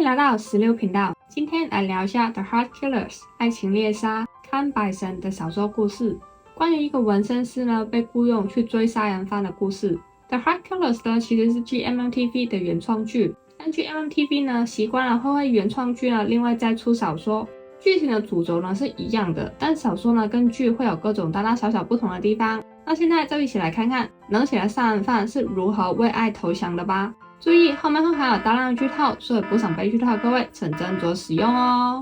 迎来到16频道，今天来聊一下 The Heart Killers 爱情猎杀看百神的小说故事。关于一个纹身师呢被雇佣去追杀人犯的故事。The Heart Killers 呢其实是 GMMTV 的原创剧，但 GMMTV 呢习惯了会为原创剧呢另外再出小说，剧情的主轴呢是一样的，但小说呢跟剧会有各种大大小小不同的地方。那现在就一起来看看冷血的杀人犯是如何为爱投降的吧。注意后面会还有大量的剧透，所以不想被剧透的各位请斟酌使用哦。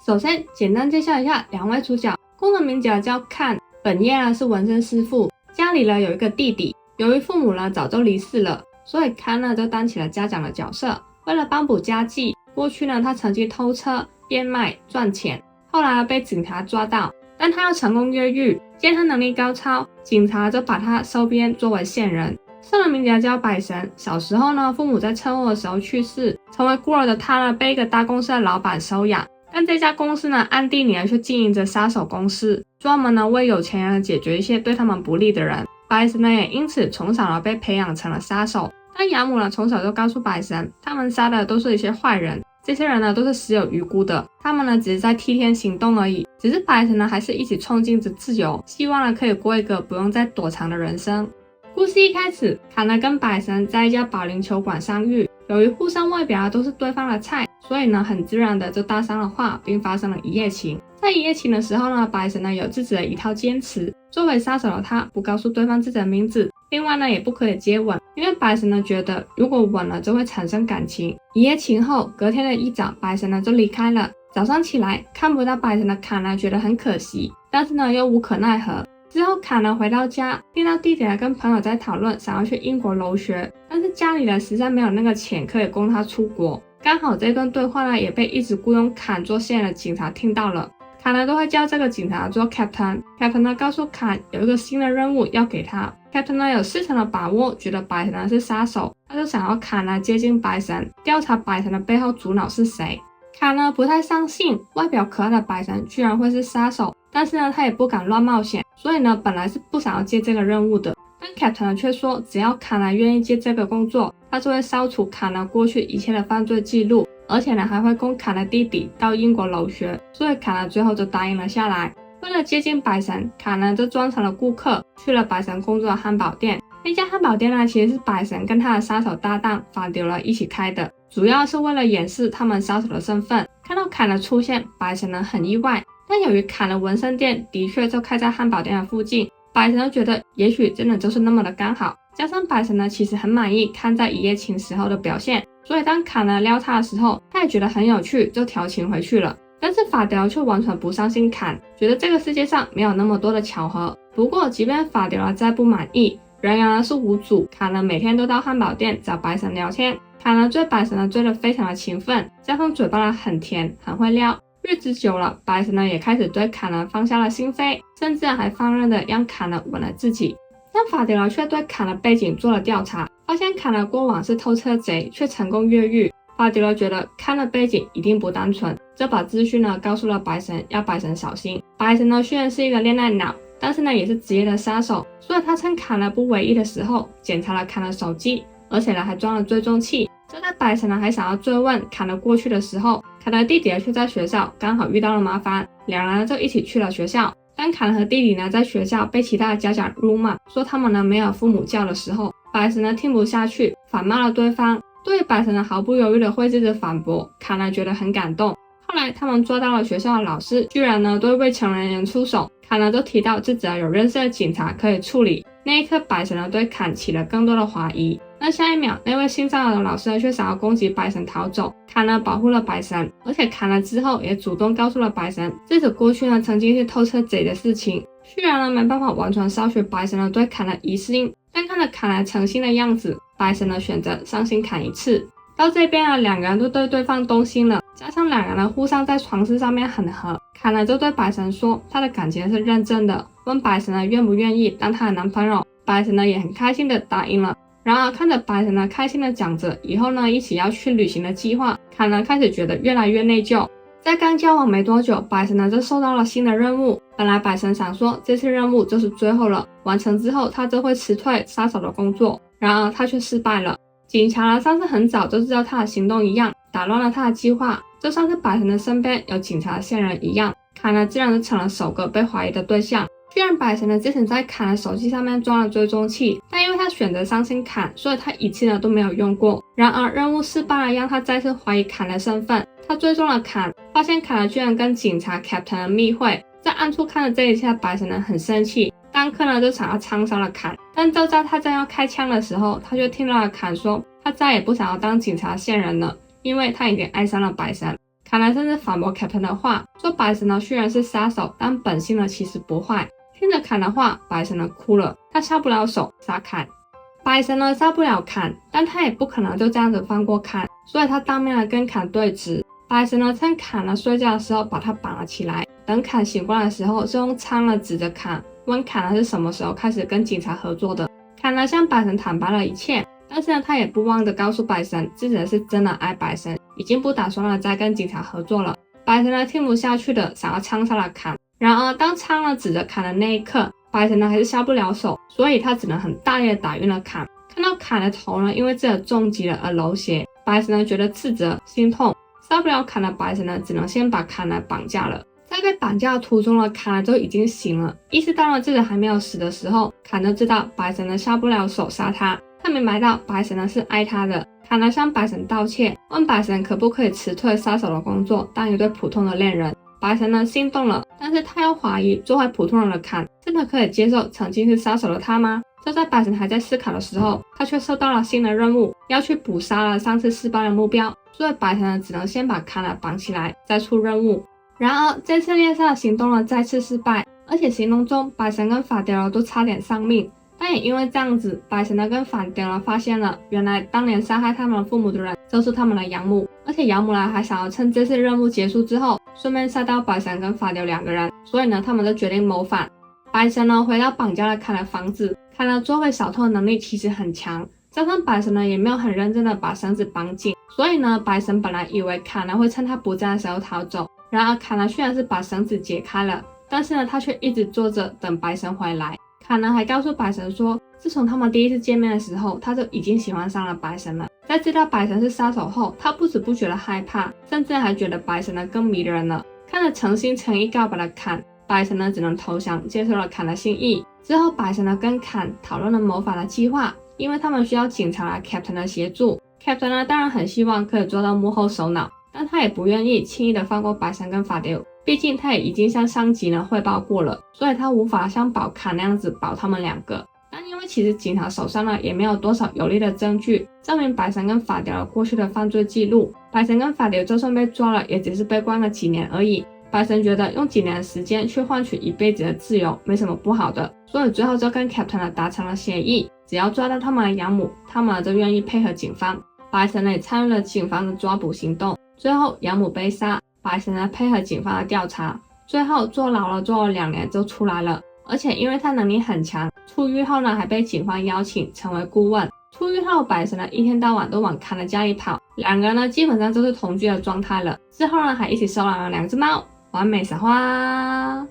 首先简单介绍一下两位主角，公的名字叫看，本业呢是纹身师傅，家里呢有一个弟弟，由于父母呢早就离世了，所以看呢就担起了家长的角色。为了帮补家计，过去呢他曾经偷车变卖赚钱，后来被警察抓到，但他又成功越狱，见他能力高超，警察就把他收编作为线人。圣人名字叫百神，小时候呢父母在车祸的时候去世，成为孤儿的他呢被一个大公司的老板收养，但这家公司呢暗地里却经营着杀手公司，专门呢为有钱人解决一些对他们不利的人。百神呢也因此从小呢被培养成了杀手，但养母呢从小就告诉百神，他们杀的都是一些坏人，这些人呢都是死有余辜的，他们呢只是在替天行动而已。只是百神呢还是一直憧憬着自由，希望呢可以过一个不用再躲藏的人生。故事一开始，卡呢跟百神在一家保龄球馆相遇，由于互相外表都是对方的菜，所以呢很自然的就搭上了话，并发生了一夜情。在一夜情的时候呢，百神呢有自己的一套坚持，作为杀手的他不告诉对方自己的名字，另外呢也不可以接吻，因为百神呢觉得如果吻了就会产生感情。一夜情后，隔天的一早，百神呢就离开了。早上起来看不到百神的卡呢觉得很可惜，但是呢又无可奈何。之后卡呢回到家，听到弟弟呢跟朋友在讨论想要去英国留学，但是家里呢实在没有那个钱可以供他出国。刚好这段对话呢也被一直雇佣卡做线人的警察听到了，卡呢都会叫这个警察做 Captain 呢告诉卡有一个新的任务要给他。 Captain 呢有40%的把握觉得百神呢是杀手，他就想要卡呢接近百神，调查百神的背后主脑是谁。卡呢不太相信外表可爱的百神居然会是杀手，但是呢他也不敢乱冒险，所以呢本来是不想要接这个任务的，但 Captain 呢却说只要卡呢愿意接这个工作，他就会消除卡呢过去一切的犯罪记录，而且呢还会供卡的弟弟到英国留学，所以卡呢最后就答应了下来。为了接近百神，卡呢就装成了顾客，去了百神工作的汉堡店。那家汉堡店呢其实是百神跟他的杀手搭档法迪罗一起开的，主要是为了掩饰他们杀手的身份。看到卡的出现，百神呢很意外，但由于卡的纹身店的确就开在汉堡店的附近，百神就觉得也许真的就是那么的刚好，加上百神呢其实很满意看在一夜情时候的表现，所以当卡呢撩他的时候，他也觉得很有趣，就调情回去了。但是法迪罗却完全不相信卡，觉得这个世界上没有那么多的巧合。不过即便法迪罗再不满意，仍然是无主，卡呢每天都到汉堡店找百神聊天。卡呢追百神呢追得非常的勤奋，加上嘴巴呢很甜，很会撩。日子久了，百神呢也开始对卡呢放下了心扉，甚至还放任的让卡呢吻了自己。但法迪罗却对卡的背景做了调查，发现卡呢过往是偷车贼，却成功越狱。法迪罗觉得看的背景一定不单纯，就把资讯呢告诉了百神，要百神小心。百神呢虽然是一个恋爱脑，但是呢也是职业的杀手，所以他趁卡呢不为意的时候检查了卡的手机，而且呢还装了追踪器。就在百神呢还想要追问卡的过去的时候，卡的弟弟却在学校刚好遇到了麻烦，两人就一起去了学校。当卡和弟弟呢在学校被其他的家长辱骂，说他们呢没有父母教的时候，百神呢听不下去，反骂了对方。对于百神呢毫不犹豫的会自己反驳，卡呢觉得很感动。后来他们抓到了学校的老师，居然呢对未成年人出手，卡呢就提到自己有认识的警察可以处理。那一刻百神呢对卡起了更多的怀疑。那下一秒，那位性骚扰的老师却想要攻击百神逃走，卡呢保护了百神，而且卡呢之后也主动告诉了百神自己过去呢曾经是偷车贼的事情。虽然呢没办法完全消除百神呢对卡的疑心，但看着卡呢诚心的样子，百神呢选择伤心砍一次。到这边呢两个人都对对方动心了，加上两人呢互相在床事上面很合，卡呢就对百神说他的感情是认真的，问百神呢愿不愿意当他的男朋友。百神呢也很开心的答应了。然而看着百神呢开心的讲着以后呢一起要去旅行的计划，卡呢开始觉得越来越内疚。在刚交往没多久，百神呢就收到了新的任务。本来百神想说这次任务就是最后了，完成之后他就会辞退杀手的工作，然而他却失败了。警察呢像是很早就知道他的行动一样，打乱了他的计划，就像是白神的身边有警察线人一样，坎呢自然就成了首个被怀疑的对象。虽然白神呢之前在坎的手机上面装了追踪器，但因为他选择相信坎，所以他一次呢都没有用过。然而任务失败了，让他再次怀疑坎的身份。他追踪了坎，发现坎呢居然跟警察 Captain 的密会。在暗处看着这一切，白神呢很生气，当刻呢就想要枪杀了坎。但就在他正要开枪的时候，他就听到了坎说他再也不想要当警察线人了，因为他已经爱上了白神。坎呢甚至反驳 Captain 的话，说白神呢虽然是杀手，但本性呢其实不坏。听着坎的话，白神呢哭了，他下不了手杀坎。白神呢杀不了坎，但他也不可能就这样子放过坎，所以他当面跟坎对峙。白神呢趁坎呢睡觉的时候把他绑了起来，等坎醒过来的时候，就用枪呢指着坎，问坎呢是什么时候开始跟警察合作的。坎呢向白神坦白了一切，但是呢他也不忘的告诉白神自己是真的爱白神，已经不打算了再跟警察合作了。白神呢听不下去的想要枪杀了坎，然而当枪呢指着坎的那一刻，白神呢还是下不了手，所以他只能很大力的打晕了坎。看到坎的头呢因为自己的重击了而流血，白神呢觉得自责心痛，杀不了坎的白神呢只能先把坎呢绑架了。在被绑架的途中呢，坎呢就已经醒了，意识到了自己还没有死的时候，坎就知道白神呢下不了手杀他，他明白到白神呢是爱他的。坎呢向白神道歉，问白神可不可以辞退杀手的工作，当一对普通的恋人。白神呢心动了，但是他又怀疑做回普通人的坎真的可以接受曾经是杀手的他吗？就在白神还在思考的时候，他却收到了新的任务，要去捕杀了上次失败的目标，所以白神呢只能先把坎呢绑起来，再出任务。然而这次猎杀的行动呢再次失败，而且行动中白神跟法迪罗都差点丧命。但也因为这样子，白神呢跟法迪罗发现了原来当年杀害他们父母的人就是他们的养母，而且养母呢还想要趁这次任务结束之后顺便杀掉白神跟法迪罗两个人，所以呢他们就决定谋反。白神呢回到绑架了坎的房子，坎呢作为小偷的能力其实很强，加上白神呢也没有很认真的把绳子绑紧，所以呢白神本来以为坎呢会趁他不在的时候逃走。然而坎呢虽然是把绳子解开了，但是呢他却一直坐着等白神回来。坎呢还告诉白神说，自从他们第一次见面的时候，他就已经喜欢上了白神了。在知道白神是杀手后，他不止不觉得害怕，甚至还觉得白神呢更迷人了。看着诚心诚意告白的坎，白神呢只能投降，接受了坎的心意。之后白神呢跟坎讨论了谋反的计划，因为他们需要警察来 Captain 的协助。Captain 呢当然很希望可以做到幕后首脑，但他也不愿意轻易的放过白神跟法迪欧，毕竟他也已经向上级呢汇报过了，所以他无法像保坎那样子保他们两个。但因为其实警察手上呢也没有多少有力的证据证明白神跟法迪欧过去的犯罪记录，白神跟法迪欧就算被抓了也只是被关了几年而已。白神觉得用几年的时间去换取一辈子的自由没什么不好的，所以最后就跟 Captain 达成了协议，只要抓到他们的养母，他们就愿意配合警方。白神也参与了警方的抓捕行动，最后养母被杀，白神呢配合警方的调查，最后坐牢了，坐了2年就出来了。而且因为他能力很强，出狱后呢还被警方邀请成为顾问。出狱后白神呢一天到晚都往坎的家里跑，两个人呢基本上都是同居的状态了。之后呢还一起收养了2只猫，完美撒花。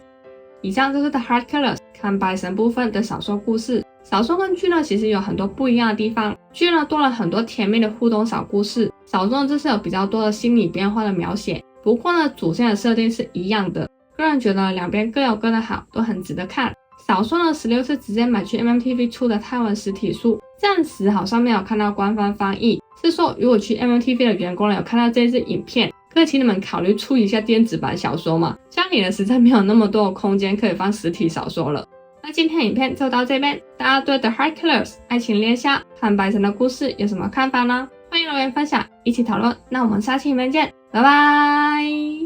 以上就是 The Heart Killers 看白神部分的小说故事。小说跟剧呢其实有很多不一样的地方，剧呢多了很多甜蜜的互动小故事，小说就是有比较多的心理变化的描写，不过呢主线的设定是一样的。个人觉得两边各有各的好，都很值得看。小说呢16是直接买去 MMTV 出的泰文实体书，暂时好像没有看到官方翻译，是说如果去 MMTV 的员工有看到这支影片，可以请你们考虑出一下电子版小说嘛，家里呢实在没有那么多的空间可以放实体小说了。那今天的影片就到这边，大家对 The Heart Killers 爱情猎杀和白神的故事有什么看法呢？欢迎留言分享，一起讨论。那我们下期影片见，拜拜。